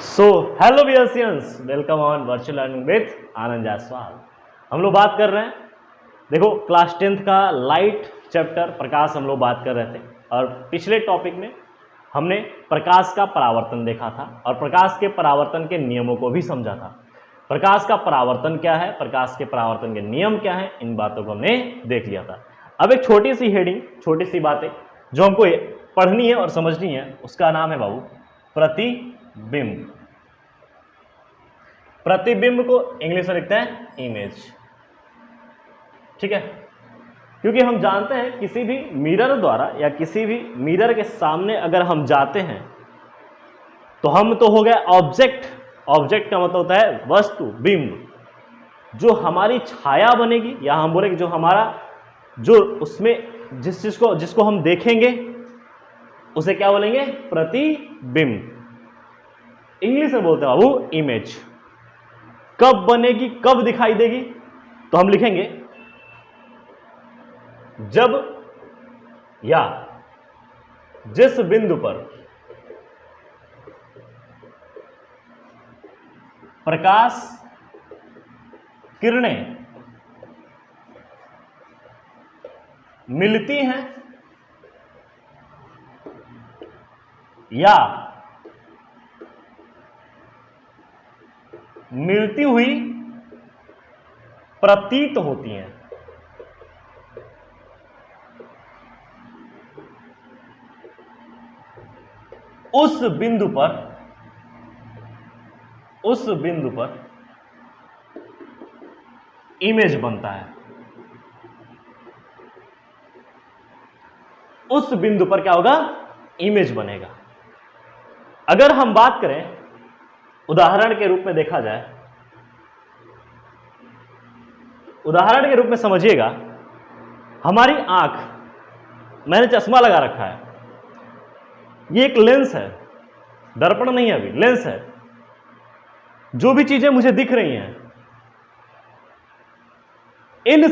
सो hello बियर्सियंस, welcome on virtual learning with Anand Jaiswal. हम लोग बात कर रहे हैं, देखो क्लास 10th का लाइट चैप्टर प्रकाश हम लोग बात कर रहे थे। और पिछले टॉपिक में हमने प्रकाश का परावर्तन देखा था और प्रकाश के परावर्तन के नियमों को भी समझा था। प्रकाश का परावर्तन क्या है, प्रकाश के परावर्तन के नियम क्या है, इन बातों को हमने देख लिया था। अब एक छोटी सी हेडिंग, छोटी सी बातें जो हमको पढ़नी है और समझनी है, उसका नाम है बाबू प्रतिबिंब। प्रतिबिंब को इंग्लिश में लिखते हैं इमेज, ठीक है। क्योंकि हम जानते हैं किसी भी मिरर द्वारा या किसी भी मिरर के सामने अगर हम जाते हैं तो हम तो हो गए ऑब्जेक्ट। ऑब्जेक्ट का मतलब होता है वस्तु, बिंब। जो हमारी छाया बनेगी या हम बोलेंगे जो हमारा जो उसमें जिसको हम देखेंगे उसे क्या बोलेंगे, प्रतिबिंब। इंग्लिश में बोलते हैं बाबू इमेज। कब बनेगी, कब दिखाई देगी, तो हम लिखेंगे जब या जिस बिंदु पर प्रकाश किरणें मिलती हैं या मिलती हुई प्रतीत होती हैं, उस बिंदु पर इमेज बनता है। उस बिंदु पर क्या होगा, इमेज बनेगा। अगर हम बात करें उदाहरण के रूप में देखा जाए, उदाहरण के रूप में समझिएगा, हमारी आंख, मैंने चश्मा लगा रखा है, ये एक लेंस है, दर्पण नहीं है, अभी लेंस है। जो भी चीजें मुझे दिख रही हैं इन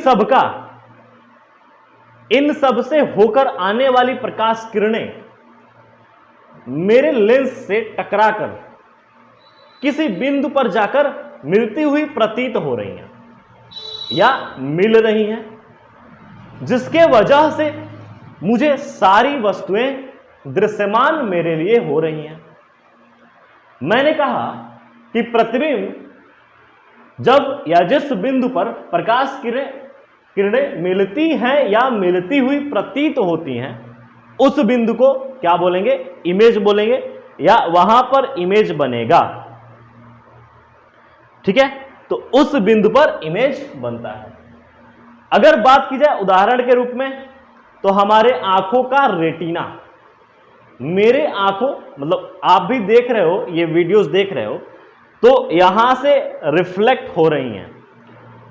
सब से होकर आने वाली प्रकाश किरणें मेरे लेंस से टकराकर किसी बिंदु पर जाकर मिलती हुई प्रतीत हो रही हैं या मिल रही हैं, जिसके वजह से मुझे सारी वस्तुएं दृश्यमान मेरे लिए हो रही हैं। मैंने कहा कि प्रतिबिंब जब या जिस बिंदु पर प्रकाश किरणें मिलती हैं या मिलती हुई प्रतीत होती हैं, उस बिंदु को क्या बोलेंगे, इमेज बोलेंगे, या वहां पर इमेज बनेगा, ठीक है। तो उस बिंदु पर इमेज बनता है। अगर बात की जाए उदाहरण के रूप में, तो हमारे आंखों का रेटिना, मेरे आंखों मतलब आप भी देख रहे हो, ये वीडियोस देख रहे हो, तो यहां से रिफ्लेक्ट हो रही हैं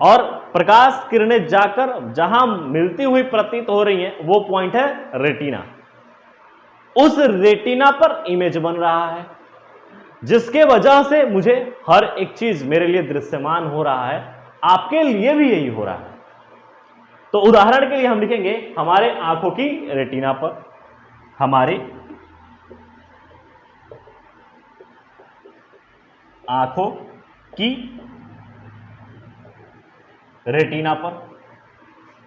और प्रकाश किरणें जाकर जहां मिलती हुई प्रतीत हो रही हैं, वो पॉइंट है रेटिना। उस रेटिना पर इमेज बन रहा है, जिसके वजह से मुझे हर एक चीज मेरे लिए दृश्यमान हो रहा है। आपके लिए भी यही हो रहा है। तो उदाहरण के लिए हम लिखेंगे हमारे आंखों की रेटिना पर, हमारी आंखों की रेटिना पर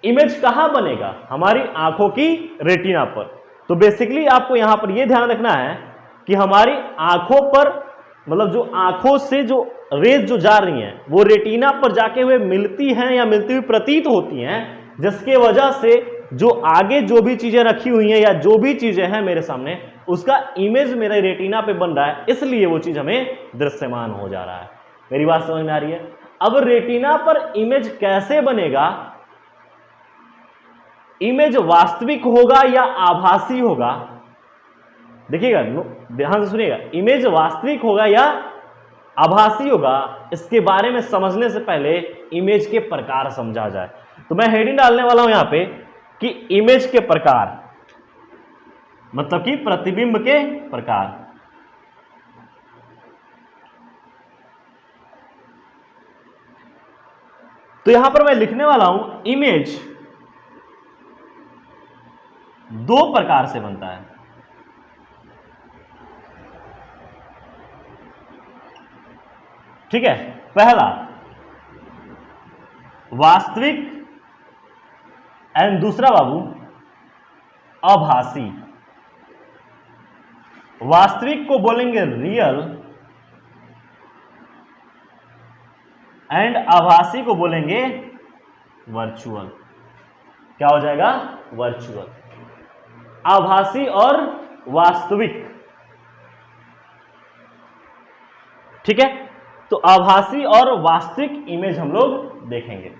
इमेज कहां बनेगा, हमारी आंखों की रेटिना पर। तो बेसिकली आपको यहां पर यह ध्यान रखना है कि हमारी आंखों पर मतलब जो आंखों से जो रेज जो जा रही हैं वो रेटिना पर जाके हुए मिलती हैं या मिलती हुई प्रतीत होती हैं, जिसके वजह से जो आगे जो भी चीजें रखी हुई हैं या जो भी चीजें हैं मेरे सामने, उसका इमेज मेरे रेटिना पे बन रहा है, इसलिए वो चीज हमें दृश्यमान हो जा रहा है। मेरी बात समझ में आ रही है? अब रेटिना पर इमेज कैसे बनेगा, इमेज वास्तविक होगा या आभासी होगा, देखिएगा, ध्यान से सुनिएगा, इमेज वास्तविक होगा या आभासी होगा, इसके बारे में समझने से पहले इमेज के प्रकार समझा जाए। तो मैं हेडिंग डालने वाला हूं यहां पे कि इमेज के प्रकार, मतलब कि प्रतिबिंब के प्रकार। तो यहां पर मैं लिखने वाला हूं इमेज दो प्रकार से बनता है। ठीक है, पहला वास्तविक एंड दूसरा बाबू आभासी। वास्तविक को बोलेंगे रियल एंड आभासी को बोलेंगे वर्चुअल। क्या हो जाएगा? वर्चुअल। आभासी और वास्तविक, ठीक है। तो आभासी और वास्तविक इमेज हम लोग देखेंगे।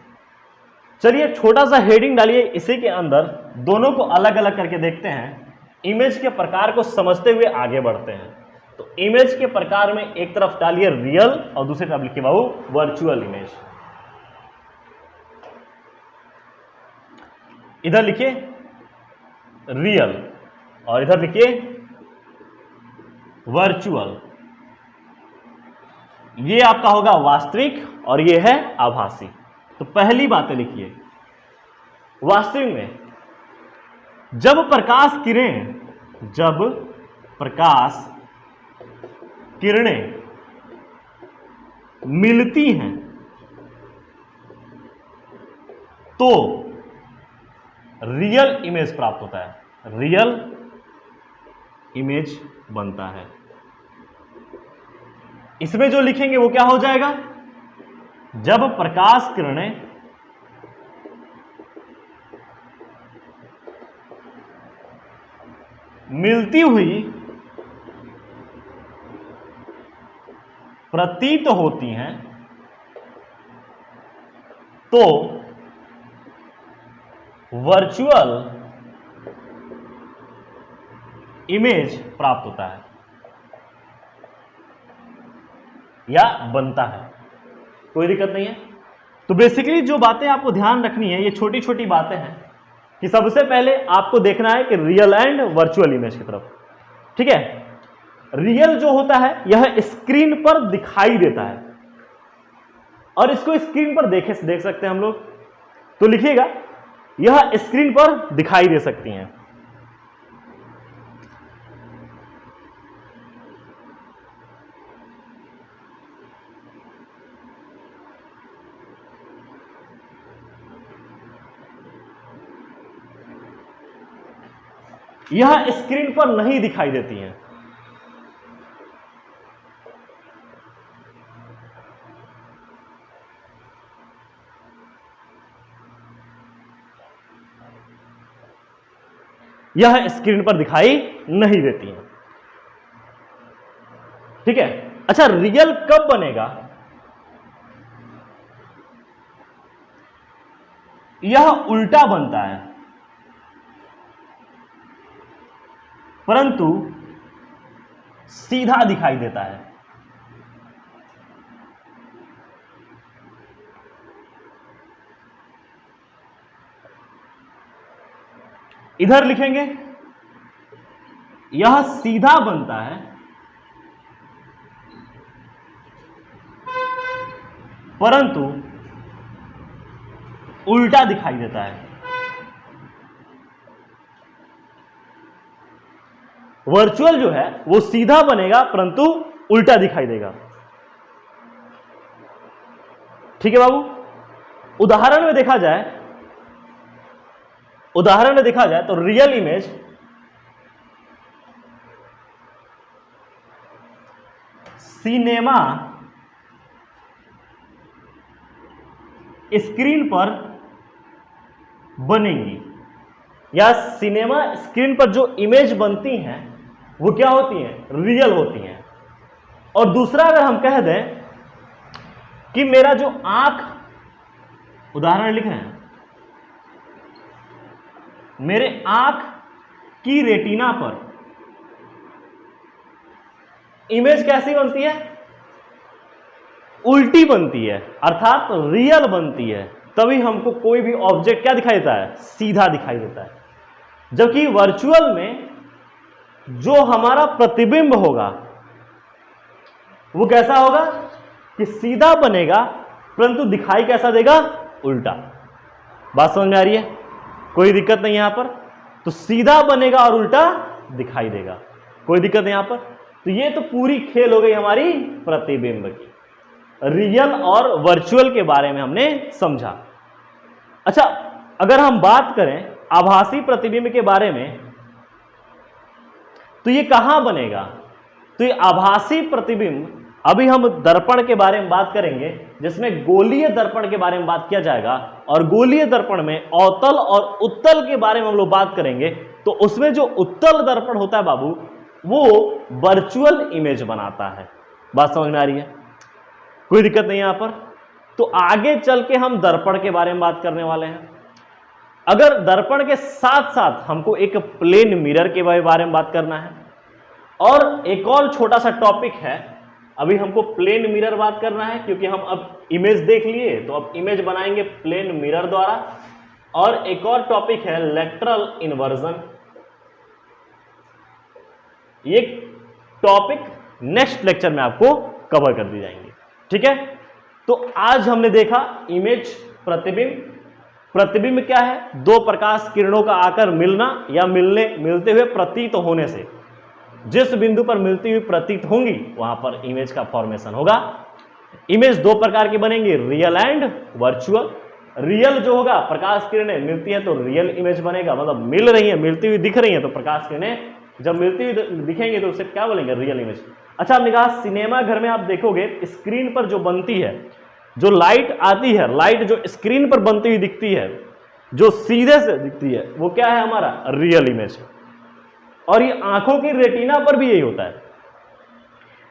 चलिए छोटा सा हेडिंग डालिए, इसी के अंदर दोनों को अलग अलग करके देखते हैं, इमेज के प्रकार को समझते हुए आगे बढ़ते हैं। तो इमेज के प्रकार में एक तरफ डालिए रियल और दूसरी तरफ लिखिए बाबू वर्चुअल इमेज। इधर लिखिए रियल और इधर लिखिए वर्चुअल। ये आपका होगा वास्तविक और ये है आभासी। तो पहली बातें लिखिए, वास्तविक में जब प्रकाश किरणें मिलती हैं तो रियल इमेज प्राप्त होता है, रियल इमेज बनता है। इसमें जो लिखेंगे वो क्या हो जाएगा? जब प्रकाश किरणें मिलती हुई प्रतीत होती हैं तो वर्चुअल इमेज प्राप्त होता है या बनता है। कोई दिक्कत नहीं है। तो बेसिकली जो बातें आपको ध्यान रखनी है, ये छोटी छोटी बातें हैं कि सबसे पहले आपको देखना है कि रियल एंड वर्चुअल इमेज की तरफ, ठीक है। रियल जो होता है यह स्क्रीन पर दिखाई देता है और इसको स्क्रीन पर देख सकते हैं हम लोग। तो लिखिएगा यह स्क्रीन पर दिखाई दे सकती हैं। यह स्क्रीन पर नहीं दिखाई देती हैं। यह स्क्रीन पर दिखाई नहीं देती हैं, ठीक है। अच्छा, रियल कब बनेगा? यह उल्टा बनता है परंतु सीधा दिखाई देता है। इधर लिखेंगे यह सीधा बनता है परंतु उल्टा दिखाई देता है। वर्चुअल जो है वो सीधा बनेगा परंतु उल्टा दिखाई देगा, ठीक है बाबू। उदाहरण में देखा जाए तो रियल इमेज सिनेमा स्क्रीन पर बनेंगी या सिनेमा स्क्रीन पर जो इमेज बनती हैं वो क्या होती हैं? रियल होती हैं। और दूसरा अगर हम कह दें कि मेरा जो आंख, उदाहरण लिख रहे हैं, मेरे आंख की रेटिना पर इमेज कैसी बनती है? उल्टी बनती है, अर्थात रियल बनती है। तभी हमको कोई भी ऑब्जेक्ट क्या दिखाई देता है? सीधा दिखाई देता है। जबकि वर्चुअल में जो हमारा प्रतिबिंब होगा वो कैसा होगा कि सीधा बनेगा परंतु दिखाई कैसा देगा? उल्टा। बात समझ में आ रही है? कोई दिक्कत नहीं यहां पर। तो सीधा बनेगा और उल्टा दिखाई देगा, कोई दिक्कत नहीं यहां पर। तो ये तो पूरी खेल हो गई हमारी प्रतिबिंब की। रियल और वर्चुअल के बारे में हमने समझा। अच्छा, अगर हम बात करें आभासी प्रतिबिंब के बारे में, तो ये कहां बनेगा? तो ये आभासी प्रतिबिंब, अभी हम दर्पण के बारे में बात करेंगे जिसमें गोलीय दर्पण के बारे में बात किया जाएगा, और गोलीय दर्पण में अवतल और उत्तल के बारे में हम लोग बात करेंगे। तो उसमें जो उत्तल दर्पण होता है बाबू, वो वर्चुअल इमेज बनाता है। बात समझ में आ रही है? कोई दिक्कत नहीं यहां पर। तो आगे चल के हम दर्पण के बारे में बात करने वाले हैं। अगर दर्पण के साथ साथ हमको एक प्लेन मिरर के बारे में बात करना है, और एक और छोटा सा टॉपिक है, अभी हमको प्लेन मिरर बात करना है क्योंकि हम अब इमेज देख लिए, तो अब इमेज बनाएंगे प्लेन मिरर द्वारा। और एक और टॉपिक है लेटरल इन्वर्जन। ये टॉपिक नेक्स्ट लेक्चर में आपको कवर कर दी जाएंगे, ठीक है? तो आज हमने देखा इमेज, प्रतिबिंब। प्रतिबिंब क्या है? दो प्रकाश किरणों का आकर मिलना या मिलते हुए प्रतीत होने से, जिस बिंदु पर मिलती हुई प्रतीत होंगी वहां पर इमेज का फॉर्मेशन होगा। इमेज दो प्रकार की बनेंगी, रियल एंड वर्चुअल। रियल जो होगा, प्रकाश किरणें मिलती है तो रियल इमेज बनेगा, मतलब मिल रही है, मिलती हुई दिख रही है, तो प्रकाश किरणें जब मिलती हुई दिखेंगे तो उसे क्या बोलेंगे? Real image. अच्छा, हमने कहा सिनेमा घर में आप देखोगे स्क्रीन पर जो बनती है, जो लाइट आती है, लाइट जो स्क्रीन पर बनती हुई दिखती है, जो सीधे से दिखती है, वो क्या है? हमारा रियल इमेज। और ये आंखों की रेटिना पर भी यही होता है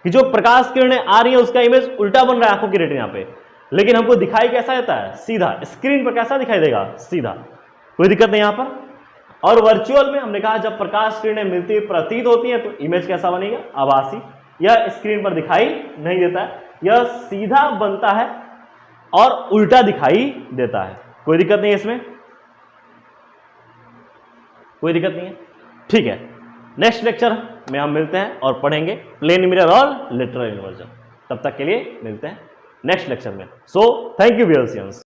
कि जो प्रकाश किरणें आ रही है उसका इमेज उल्टा बन रहा है आंखों की रेटिना पे, लेकिन हमको दिखाई कैसा देता है? सीधा। स्क्रीन पर कैसा दिखाई देगा? सीधा। कोई दिक्कत नहीं यहां पर। और वर्चुअल में हमने कहा जब प्रकाश किरणें मिलती हुई प्रतीत होती है तो इमेज कैसा बनेगा? आभासी। यह स्क्रीन पर दिखाई नहीं देता है, यह सीधा बनता है और उल्टा दिखाई देता है। कोई दिक्कत नहीं है इसमें? कोई दिक्कत नहीं है, ठीक है। नेक्स्ट लेक्चर में हम मिलते हैं और पढ़ेंगे प्लेन मिरर और लेटरल इन्वर्जन। तब तक के लिए मिलते हैं नेक्स्ट लेक्चर में। So thank you viewers.